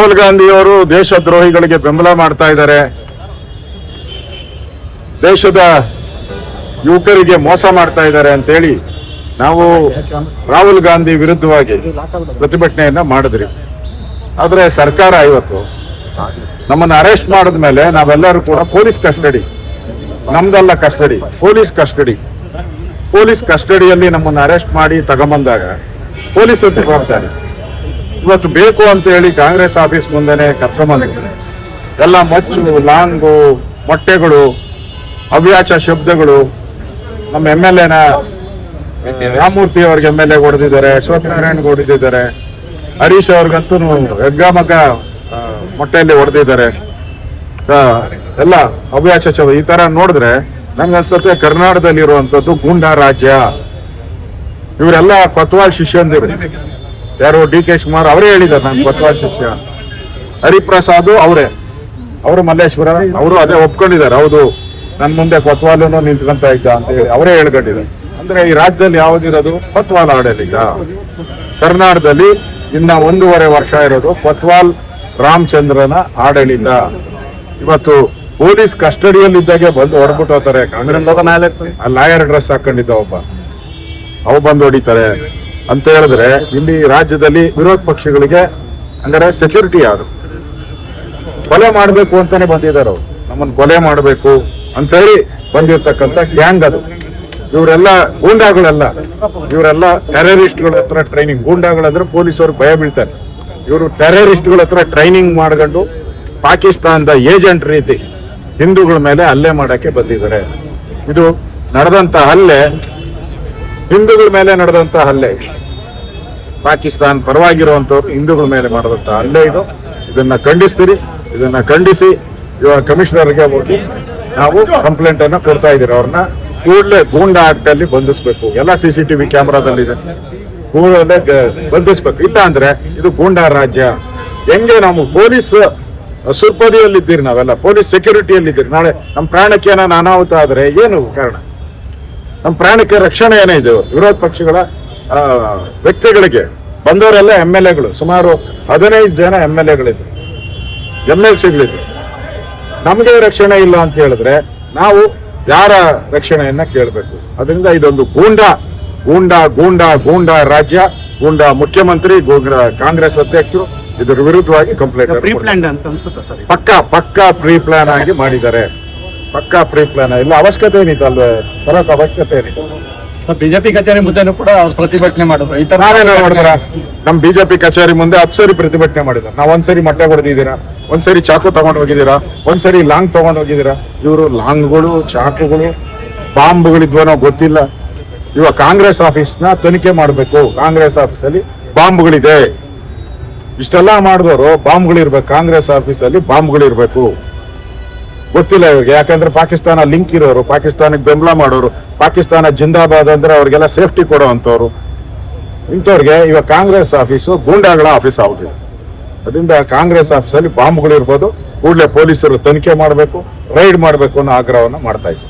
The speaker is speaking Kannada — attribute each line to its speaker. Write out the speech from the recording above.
Speaker 1: ರಾಹುಲ್ ಗಾಂಧಿ ಅವರು ದೇಶದ್ರೋಹಿಗಳಿಗೆ ಬೆಂಬಲ ಮಾಡ್ತಾ ಇದ್ದಾರೆ, ದೇಶದ ಯುವಕರಿಗೆ ಮೋಸ ಮಾಡ್ತಾ ಇದ್ದಾರೆ ಅಂತೇಳಿ ನಾವು ರಾಹುಲ್ ಗಾಂಧಿ ವಿರುದ್ಧವಾಗಿ ಪ್ರತಿಭಟನೆಯನ್ನ ಮಾಡಿದ್ರಿ. ಆದ್ರೆ ಸರ್ಕಾರ ಇವತ್ತು ನಮ್ಮನ್ನು ಅರೆಸ್ಟ್ ಮಾಡಿದ್ಮೇಲೆ ನಾವೆಲ್ಲರೂ ಕೂಡ ಪೊಲೀಸ್ ಕಸ್ಟಡಿ, ನಮ್ದಲ್ಲ ಕಸ್ಟಡಿ, ಪೊಲೀಸ್ ಕಸ್ಟಡಿಯಲ್ಲಿ ನಮ್ಮನ್ನು ಅರೆಸ್ಟ್ ಮಾಡಿ ತಗೊಂಬಂದಾಗ ಪೊಲೀಸರು ಜವಾಬ್ದಾರಿ. ಇವತ್ತು ಬೇಕು ಅಂತ ಹೇಳಿ ಕಾಂಗ್ರೆಸ್ ಆಫೀಸ್ ಮುಂದೆನೆ ಕರ್ಕೊಂಬಂದಿದ್ದಾರೆ. ಎಲ್ಲ ಮಚ್ಚು, ಲಾಂಗು, ಮೊಟ್ಟೆಗಳು, ಅವ್ಯಾಚ ಶಬ್ದಗಳು. ನಮ್ಮ MLA ರಾಮಮೂರ್ತಿ ಅವ್ರಿಗೆ MLA ಹೊಡೆದಿದ್ದಾರೆ, ಅಶ್ವತ್ಥನಾರಾಯಣ್ ಹೊಡೆದಿದ್ದಾರೆ, ಹರೀಶ್ ಅವ್ರಿಗಂತೂ ಹೆಗ್ಗಾಮಗ ಮೊಟ್ಟೆಯಲ್ಲಿ ಹೊಡೆದಿದ್ದಾರೆ. ಎಲ್ಲ ಅವ್ಯಾಚ ಈ ತರ ನೋಡಿದ್ರೆ ನಂಗೆ ಅನ್ಸುತ್ತೆ ಕರ್ನಾಟಕದಲ್ಲಿ ಇರುವಂತದ್ದು ಗೂಂಡಾ ರಾಜ್ಯ. ಇವರೆಲ್ಲ ಕೊತ್ವಾಲ್ ಶಿಷ್ಯಂದಿರು. ಯಾರು DK ಶಿವಕುಮಾರ್ ಅವರೇ ಹೇಳಿದ್ದಾರೆ, ನಾನು ಕೊತ್ವಾಲ್ ಶಿಷ್ಯ. ಹರಿಪ್ರಸಾದ್ ಅವರು ಮಲ್ಲೇಶ್ವರ ಅವರು ಅದೇ ಒಪ್ಕೊಂಡಿದ್ದಾರೆ. ಹೌದು, ನನ್ ಮುಂದೆ ಕೊತ್ವಾಲನು ನಿಂತ್ಕೊಂತ ಇದ್ದ ಅಂತ ಹೇಳಿ ಅವರೇ ಹೇಳ್ಕೊಂಡಿದ್ದಾರೆ. ಅಂದ್ರೆ ಈ ರಾಜ್ಯದಲ್ಲಿ ಯಾವ್ದಿರೋದು ಕೊತ್ವಾಲ್ ಆಡಳಿತ. ಕರ್ನಾಟಕದಲ್ಲಿ ಇನ್ನ 1.5 ವರ್ಷ ಇರೋದು ಕೊತ್ವಾಲ್ ರಾಮಚಂದ್ರನ ಆಡಳಿತ. ಇವತ್ತು ಪೊಲೀಸ್ ಕಸ್ಟಡಿಯಲ್ಲಿದ್ದಾಗೆ ಬಂದು ಹೊರಬಿಟ್ಟು ಹೋಗ್ತಾರೆ. ಲಾಯರ್ ಡ್ರೆಸ್ ಹಾಕೊಂಡಿದ್ದ ಅವು ಬಂದು ಹೊಡಿತಾರೆ ಅಂತ ಹೇಳಿದ್ರೆ ಇಲ್ಲಿ ರಾಜ್ಯದಲ್ಲಿ ವಿರೋಧ ಪಕ್ಷಗಳಿಗೆ ಅಂದ್ರೆ ಸೆಕ್ಯೂರಿಟಿ ಯಾರು? ಕೊಲೆ ಮಾಡಬೇಕು ಅಂತಾನೆ ಬಂದಿದ್ದಾರೆ ಅವ್ರು. ನಮ್ಮನ್ನು ಕೊಲೆ ಮಾಡಬೇಕು ಅಂತ ಹೇಳಿ ಬಂದಿರ್ತಕ್ಕಂಥ ಗ್ಯಾಂಗ್ ಅದು. ಇವರೆಲ್ಲ ಗೂಂಡಾಗಳೆಲ್ಲ, ಇವರೆಲ್ಲ ಟೆರರಿಸ್ಟ್ಗಳ ಹತ್ರ ಟ್ರೈನಿಂಗ್. ಗೂಂಡಾಗಳಂದ್ರೆ ಪೊಲೀಸರು ಭಯ ಬೀಳ್ತಾರೆ. ಇವರು ಟೆರರಿಸ್ಟ್ಗಳ ಹತ್ರ ಟ್ರೈನಿಂಗ್ ಮಾಡ್ಕೊಂಡು ಪಾಕಿಸ್ತಾನದ ಏಜೆಂಟ್ ರೀತಿ ಹಿಂದೂಗಳ ಮೇಲೆ ಹಲ್ಲೆ ಮಾಡಕ್ಕೆ ಬಂದಿದ್ದಾರೆ. ಇದು ನಡೆದಂತ ಹಲ್ಲೆ ಹಿಂದೂಗಳ ಮೇಲೆ ನಡೆದಂತ ಹಲ್ಲೆ. ಪಾಕಿಸ್ತಾನ ಪರವಾಗಿರುವಂತವ್ರು ಹಿಂದೂಗಳ ಮೇಲೆ ಮಾಡಿದಂತ ಹಲ್ಲೆ ಇದು. ಇದನ್ನ ಖಂಡಿಸ್ತೀರಿ. ಇದನ್ನ ಖಂಡಿಸಿ ಇವಾಗ ಕಮಿಷನರ್ಗೆ ಹೋಗಿ ನಾವು ಕಂಪ್ಲೇಂಟ್ ಅನ್ನ ಕೊಡ್ತಾ ಇದೀವಿ. ಅವ್ರನ್ನ ಕೂಡಲೇ ಗೂಂಡಾ ಆಕ್ಟ್ ಅಲ್ಲಿ ಬಂಧಿಸ್ಬೇಕು. ಎಲ್ಲ CCTV ಕ್ಯಾಮ್ರಾದಲ್ಲಿದೆ. ಕೂಡಲೇ ಬಂಧಿಸ್ಬೇಕು. ಇಲ್ಲ ಅಂದ್ರೆ ಇದು ಗೂಂಡಾ ರಾಜ್ಯ. ಹೆಂಗೆ ನಾವು ಪೊಲೀಸ್ ಸುರ್ಪದಿಯಲ್ಲಿದ್ದೀರಿ, ನಾವೆಲ್ಲ ಪೊಲೀಸ್ ಸೆಕ್ಯೂರಿಟಿಯಲ್ಲಿದ್ದೀರಿ. ನಾಳೆ ನಮ್ಮ ಪ್ರಾಣಕ್ಕೆ ಏನಾನ ಅನಾಹುತ ಆದ್ರೆ ಏನು ಕಾರಣ? ನಮ್ಮ ಪ್ರಾಣಕ್ಕೆ ರಕ್ಷಣೆ ಏನೇ ಇದೆ? ವಿರೋಧ ಪಕ್ಷಗಳ ವ್ಯಕ್ತಿಗಳಿಗೆ ಬಂದವರೆಲ್ಲ MLAಗಳು, ಸುಮಾರು 15 ಜನ MLAಗಳಿದ್ರು, MLCಗಳಿದ್ರು. ನಮಗೆ ರಕ್ಷಣೆ ಇಲ್ಲ ಅಂತ ಹೇಳಿದ್ರೆ ನಾವು ಯಾರ ರಕ್ಷಣೆಯನ್ನ ಕೇಳಬೇಕು? ಅದರಿಂದ ಇದೊಂದು ಗೂಂಡಾ ರಾಜ್ಯ, ಗೂಂಡಾ ಮುಖ್ಯಮಂತ್ರಿ, ಕಾಂಗ್ರೆಸ್ ಅಧ್ಯಕ್ಷರು ಇದರ ವಿರುದ್ಧವಾಗಿ ಕಂಪ್ಲೇಂಟ್. ಪಕ್ಕಾ ಪ್ರೀ ಪ್ಲಾನ್ ಆಗಿ ಮಾಡಿದ್ದಾರೆ. ಪಕ್ಕಾ ಪ್ರೀ ಪ್ಲಾನ್. ಇಲ್ಲ ಅವಶ್ಯಕತೆ ಏನಿತ್ತು ಅಲ್ವೇ ಬರೋಕೆ? ಅವಶ್ಯಕತೆ ಏನಿತ್ತು?
Speaker 2: ಬಿಜೆಪಿ ಕಚೇರಿ ಮುಂದೆನೂ ಕೂಡ ಪ್ರತಿಭಟನೆ ಮಾಡಿದ್ರು. ಈ ತರ
Speaker 1: ನೋಡಿದ್ರ ನಮ್ ಬಿಜೆಪಿ ಕಚೇರಿ ಮುಂದೆ 10 ಸರಿ ಪ್ರತಿಭಟನೆ ಮಾಡಿದ್ದಾರೆ. ನಾವ್ ಒಂದ್ಸರಿ ಮೊಟ್ಟೆ ಹೊಡೆದಿದ್ದೀರಾ, ಒಂದ್ಸರಿ ಚಾಕು ತಗೊಂಡು ಹೋಗಿದ್ದೀರಾ, ಒಂದ್ಸರಿ ಲಾಂಗ್ ತಗೊಂಡು ಹೋಗಿದ್ದೀರಾ. ಇವರು ಲಾಂಗ್ಗಳು, ಚಾಕುಗಳು, ಬಾಂಬ್ಗಳಿದ್ವನೋ ಗೊತ್ತಿಲ್ಲ. ಇವಾಗ ಕಾಂಗ್ರೆಸ್ ಆಫೀಸ್ನ ತನಿಖೆ ಮಾಡಬೇಕು. ಕಾಂಗ್ರೆಸ್ ಆಫೀಸಲ್ಲಿ ಬಾಂಬ್ಗಳಿದೆ. ಇಷ್ಟೆಲ್ಲ ಮಾಡಿದವರು ಬಾಂಬ್ಗಳಿರ್ಬೇಕು. ಕಾಂಗ್ರೆಸ್ ಆಫೀಸಲ್ಲಿ ಬಾಂಬ್ಗಳಿರ್ಬೇಕು. ಗೊತ್ತಿಲ್ಲ ಇವಾಗ. ಯಾಕಂದ್ರೆ ಪಾಕಿಸ್ತಾನ ಲಿಂಕ್ ಇರೋರು, ಪಾಕಿಸ್ತಾನಕ್ಕೆ ಬೆಂಬಲ ಮಾಡೋರು, ಪಾಕಿಸ್ತಾನ ಜಿಂದಾಬಾದ್ ಅಂದ್ರೆ ಅವ್ರಿಗೆಲ್ಲ ಸೇಫ್ಟಿ ಕೊಡೋ ಅಂತವ್ರು. ಇಂಥವ್ರಿಗೆ ಇವಾಗ ಕಾಂಗ್ರೆಸ್ ಆಫೀಸು ಗೂಂಡಾಗಳ ಆಫೀಸ್ ಆಗಿದೆ. ಅದರಿಂದ ಕಾಂಗ್ರೆಸ್ ಆಫೀಸಲ್ಲಿ ಬಾಂಬ್ಗಳಿರ್ಬೋದು. ಕೂಡಲೇ ಪೊಲೀಸರು ತನಿಖೆ ಮಾಡಬೇಕು, ರೈಡ್ ಮಾಡಬೇಕು ಅನ್ನೋ ಆಗ್ರಹವನ್ನು ಮಾಡ್ತಾ ಇದ್ದೀವಿ.